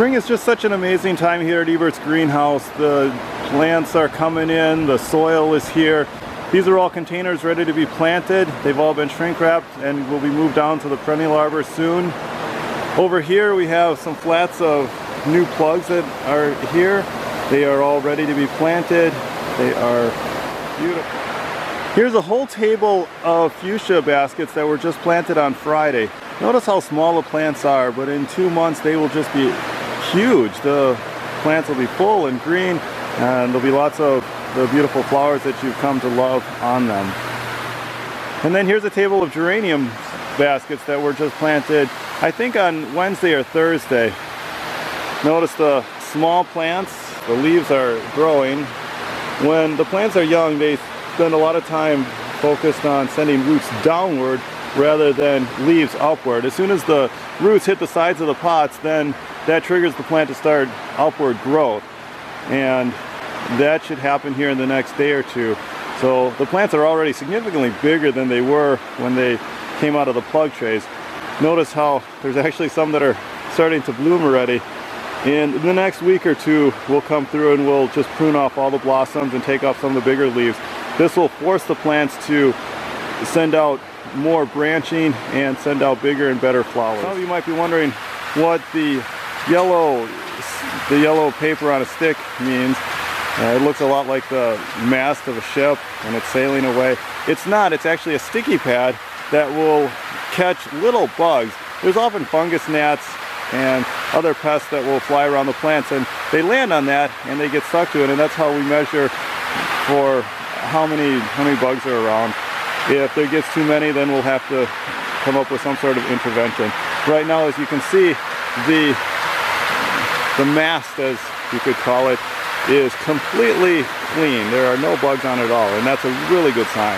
Spring is just such an amazing time here at Ebert's greenhouse. The plants are coming in, the soil is here. These are all containers ready to be planted. They've all been shrink wrapped and will be moved down to the perennial arbor soon. Over here we have some flats of new plugs that are here. They are all ready to be planted. They are beautiful. Here's a whole table of fuchsia baskets that were just planted on Friday. Notice how small the plants are, but in 2 months they will just be huge. The plants will be full and green, and there'll be lots of the beautiful flowers that you've come to love on them. And then here's a table of geranium baskets that were just planted, I think on Wednesday or Thursday. Notice the small plants, the leaves are growing. When the plants are young, they spend a lot of time focused on sending roots downward rather than leaves upward. As soon as the roots hit the sides of the pots, then that triggers the plant to start upward growth. And that should happen here in the next day or two. So the plants are already significantly bigger than they were when they came out of the plug trays. Notice how there's actually some that are starting to bloom already. And in the next week or two, we'll come through and we'll just prune off all the blossoms and take off some of the bigger leaves. This will force the plants to send out more branching and send out bigger and better flowers. Some of you might be wondering what the yellow paper on a stick means. It looks a lot like the mast of a ship and it's sailing away. It's not, it's actually a sticky pad that will catch little bugs. There's often fungus gnats and other pests that will fly around the plants, and they land on that and they get stuck to it, and that's how we measure for how many bugs are around. If there gets too many, then we'll have to come up with some sort of intervention. Right now, as you can see, the mast, as you could call it, is completely clean. There are no bugs on it at all, and that's a really good sign.